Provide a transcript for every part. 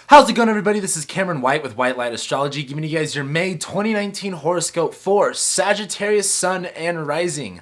How's it going, everybody? This is Cameron White with White Light Astrology, giving you guys your May 2019 horoscope for Sagittarius, Sun, and Rising.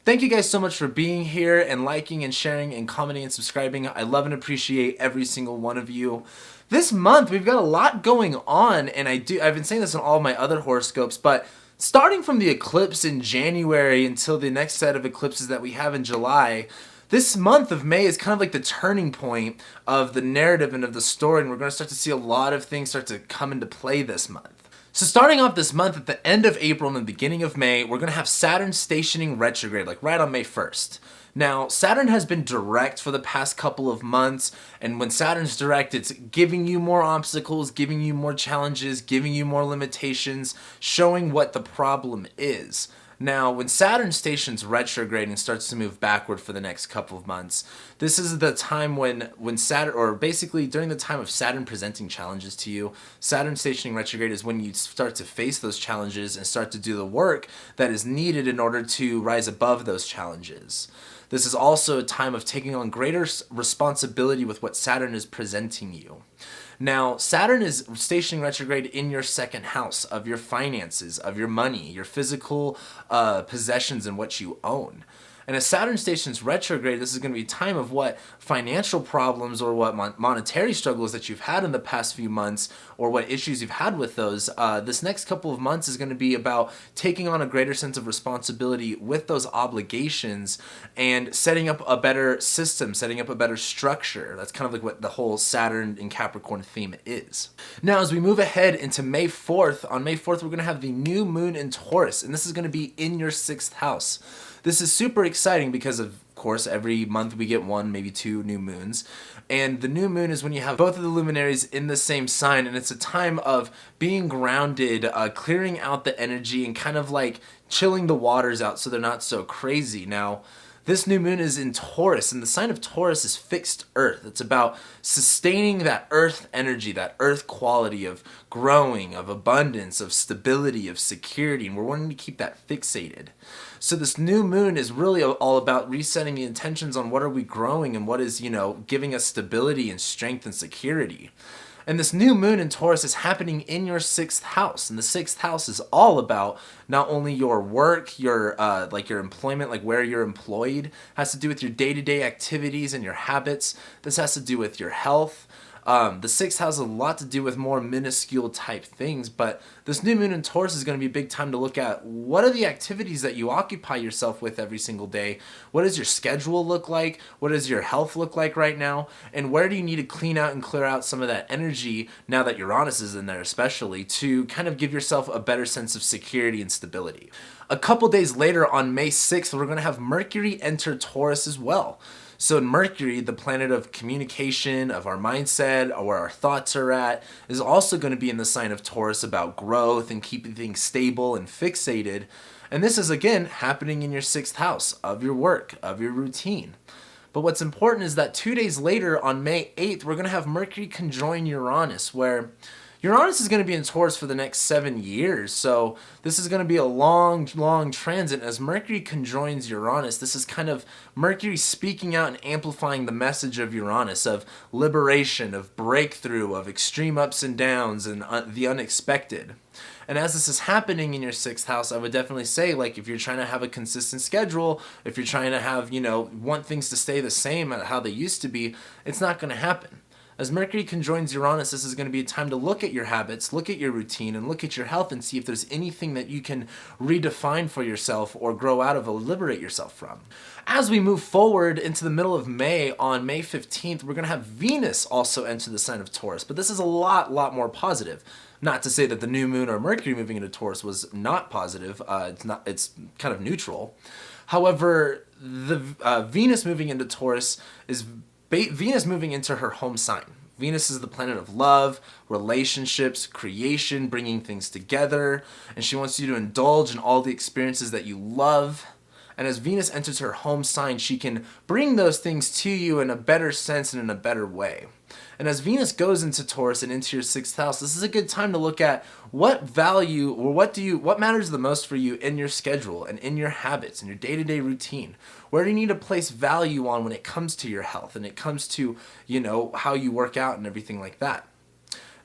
Thank you guys so much for being here and liking and sharing and commenting and subscribing. I love and appreciate every single one of you. This month, we've got a lot going on, and I've been saying this in all of my other horoscopes, but starting from the eclipse in January until the next set of eclipses that we have in July, this month of May is kind of like the turning point of the narrative and of the story, and we're going to start to see a lot of things start to come into play this month. So starting off this month, at the end of April and the beginning of May, we're going to have Saturn stationing retrograde, like right on May 1st. Now, Saturn has been direct for the past couple of months, and when Saturn's direct, it's giving you more obstacles, giving you more challenges, giving you more limitations, showing what the problem is. Now, when Saturn stations retrograde and starts to move backward for the next couple of months, this is the time when Saturn, or basically during the time of Saturn presenting challenges to you, Saturn stationing retrograde is when you start to face those challenges and start to do the work that is needed in order to rise above those challenges. This is also a time of taking on greater responsibility with what Saturn is presenting you. Now, Saturn is stationing retrograde in your second house of your finances, of your money, your physical possessions and what you own. And as Saturn stations retrograde, this is going to be a time of what financial problems or what monetary struggles that you've had in the past few months, or what issues you've had with those. This next couple of months is going to be about taking on a greater sense of responsibility with those obligations and setting up a better system, setting up a better structure. That's kind of like what the whole Saturn in Capricorn theme is. Now, as we move ahead into May 4th, on May 4th, we're going to have the new moon in Taurus, and this is going to be in your 6th house. This is super exciting because, of course, every month we get one, maybe two new moons. And the new moon is when you have both of the luminaries in the same sign, and it's a time of being grounded, clearing out the energy, and kind of like chilling the waters out so they're not so crazy. Now, this new moon is in Taurus, and the sign of Taurus is fixed earth. It's about sustaining that earth energy, that earth quality of growing, of abundance, of stability, of security, and we're wanting to keep that fixated. So this new moon is really all about resetting the intentions on what are we growing and what is, giving us stability and strength and security. And this new moon in Taurus is happening in your 6th house. And the 6th house is all about not only your work, your employment, like where you're employed, has to do with your day-to-day activities and your habits. This has to do with your health. The 6th house has a lot to do with more minuscule type things, but this new moon in Taurus is going to be a big time to look at what are the activities that you occupy yourself with every single day. What does your schedule look like? What does your health look like right now? And where do you need to clean out and clear out some of that energy, now that Uranus is in there especially, to kind of give yourself a better sense of security and stability. A couple days later, on May 6th, we're going to have Mercury enter Taurus as well. So Mercury, the planet of communication, of our mindset, or where our thoughts are at, is also going to be in the sign of Taurus, about growth and keeping things stable and fixated. And this is, again, happening in your 6th house of your work, of your routine. But what's important is that 2 days later, on May 8th, we're going to have Mercury conjoin Uranus, where Uranus is going to be in Taurus for the next 7 years, so this is going to be a long, long transit. As Mercury conjoins Uranus, this is kind of Mercury speaking out and amplifying the message of Uranus, of liberation, of breakthrough, of extreme ups and downs, and the unexpected. And as this is happening in your 6th house, I would definitely say, like, if you're trying to have a consistent schedule, if you're trying to have, want things to stay the same at how they used to be, it's not going to happen. As Mercury conjoins Uranus, this is going to be a time to look at your habits, look at your routine, and look at your health and see if there's anything that you can redefine for yourself or grow out of or liberate yourself from. As we move forward into the middle of May, on May 15th, we're going to have Venus also enter the sign of Taurus, but this is a lot more positive. Not to say that the new moon or Mercury moving into Taurus was not positive. It's kind of neutral. However, the Venus moving into Taurus is Venus moving into her home sign. Venus is the planet of love, relationships, creation, bringing things together, and she wants you to indulge in all the experiences that you love. And as Venus enters her home sign, she can bring those things to you in a better sense and in a better way. And as Venus goes into Taurus and into your 6th house, this is a good time to look at what value or what matters the most for you in your schedule and in your habits and your day-to-day routine. Where do you need to place value on when it comes to your health and it comes to, how you work out and everything like that?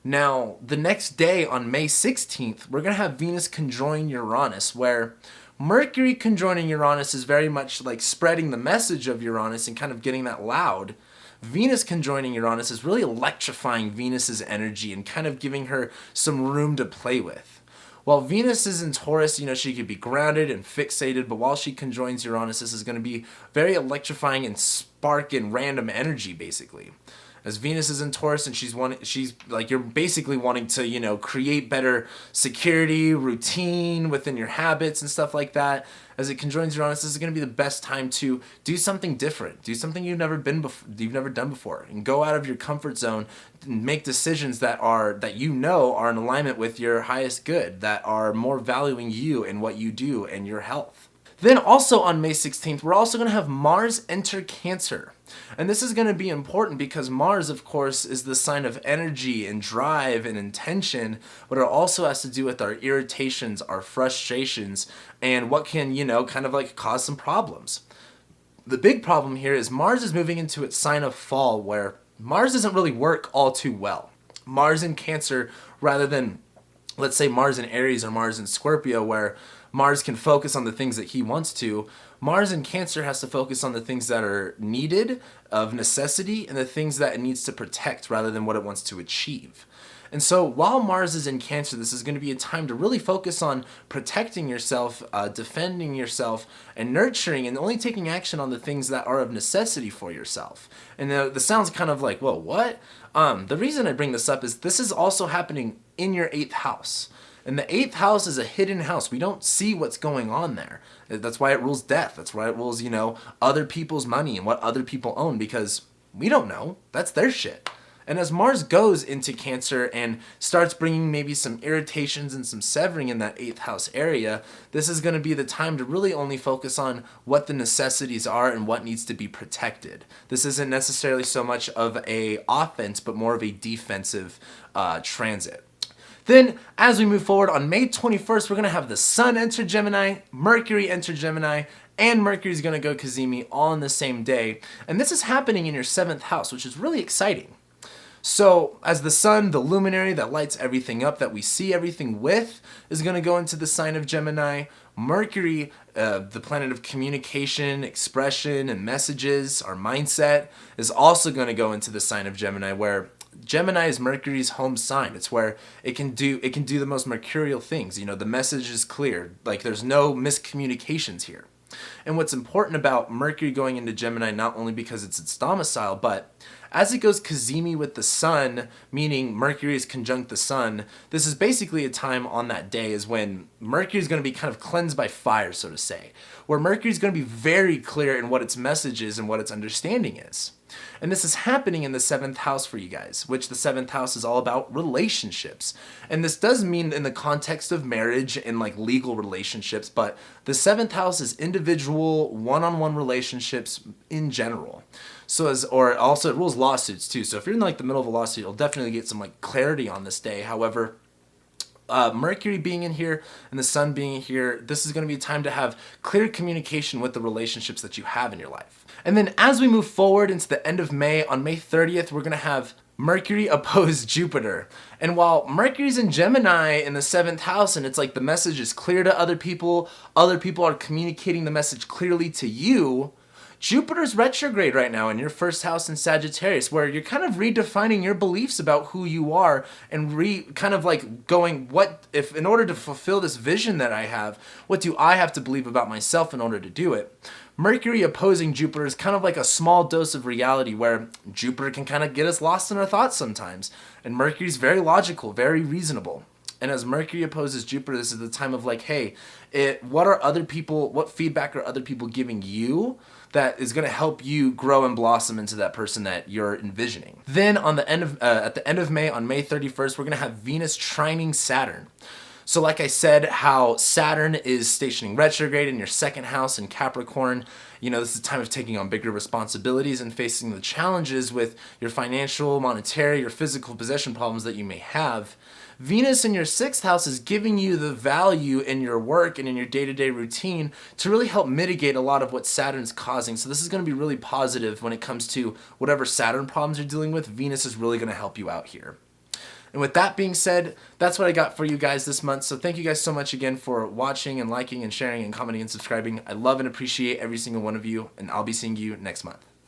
Now, the next day on May 16th, we're going to have Venus conjoin Uranus, where Mercury conjoining Uranus is very much like spreading the message of Uranus and kind of getting that loud. Venus conjoining Uranus is really electrifying Venus's energy and kind of giving her some room to play with. While Venus is in Taurus, she could be grounded and fixated, but while she conjoins Uranus, this is going to be very electrifying and spark and random energy, basically. As Venus is in Taurus and she's like, you're basically wanting to, create better security, routine within your habits and stuff like that. As it conjoins Uranus, this is going to be the best time to do something different, do something you've never done before, and go out of your comfort zone and make decisions that are in alignment with your highest good, that are more valuing you and what you do and your health. Then also on May 16th, we're also going to have Mars enter Cancer. And this is going to be important because Mars, of course, is the sign of energy and drive and intention, but it also has to do with our irritations, our frustrations, and what can, kind of like cause some problems. The big problem here is Mars is moving into its sign of fall, where Mars doesn't really work all too well. Mars in Cancer, rather than, let's say, Mars in Aries or Mars in Scorpio, where Mars can focus on the things that he wants to, Mars in Cancer has to focus on the things that are needed, of necessity, and the things that it needs to protect rather than what it wants to achieve. And so while Mars is in Cancer, this is going to be a time to really focus on protecting yourself, defending yourself, and nurturing, and only taking action on the things that are of necessity for yourself. And the sounds kind of like, whoa, what? The reason I bring this up is this is also happening in your 8th house. And the 8th house is a hidden house. We don't see what's going on there. That's why it rules death. That's why it rules, other people's money and what other people own, because we don't know. That's their shit. And as Mars goes into Cancer and starts bringing maybe some irritations and some severing in that 8th house area, this is going to be the time to really only focus on what the necessities are and what needs to be protected. This isn't necessarily so much of a offense, but more of a defensive transit. Then, as we move forward, on May 21st, we're going to have the Sun enter Gemini, Mercury enter Gemini, and Mercury's going to go Cazimi all on the same day. And this is happening in your 7th house, which is really exciting. So, as the Sun, the luminary that lights everything up, that we see everything with, is going to go into the sign of Gemini, Mercury, the planet of communication, expression, and messages, our mindset, is also going to go into the sign of Gemini, where Gemini is Mercury's home sign. It's where it can do the most mercurial things. The message is clear. Like, there's no miscommunications here. And what's important about Mercury going into Gemini, not only because it's its domicile, but as it goes Cazimi with the Sun, meaning Mercury is conjunct the Sun, this is basically a time on that day is when Mercury is going to be kind of cleansed by fire, so to say, where Mercury is going to be very clear in what its message is and what its understanding is. And this is happening in the 7th house for you guys, which the 7th house is all about relationships. And this does mean in the context of marriage and like legal relationships, but the 7th house is individual, one-on-one relationships in general. Or also it rules lawsuits too. So if you're in like the middle of a lawsuit, you'll definitely get some like clarity on this day. However, Mercury being in here and the Sun being here, this is going to be a time to have clear communication with the relationships that you have in your life. And then as we move forward into the end of May, on May 30th, we're going to have Mercury oppose Jupiter. And while Mercury's in Gemini in the 7th house and it's like the message is clear to other people are communicating the message clearly to you, Jupiter's retrograde right now in your 1st house in Sagittarius, where you're kind of redefining your beliefs about who you are and kind of like going, what if in order to fulfill this vision that I have, what do I have to believe about myself in order to do it? Mercury opposing Jupiter is kind of like a small dose of reality where Jupiter can kind of get us lost in our thoughts sometimes. And Mercury's very logical, very reasonable. And as Mercury opposes Jupiter, this is the time of like, hey, what feedback are other people giving you that is going to help you grow and blossom into that person that you're envisioning? Then at the end of May, on May 31st, we're going to have Venus trining Saturn. So like I said, how Saturn is stationing retrograde in your 2nd house in Capricorn, this is a time of taking on bigger responsibilities and facing the challenges with your financial, monetary, or physical possession problems that you may have. Venus in your 6th house is giving you the value in your work and in your day-to-day routine to really help mitigate a lot of what Saturn's causing. So this is going to be really positive when it comes to whatever Saturn problems you're dealing with. Venus is really going to help you out here. And with that being said, that's what I got for you guys this month. So thank you guys so much again for watching and liking and sharing and commenting and subscribing. I love and appreciate every single one of you, and I'll be seeing you next month.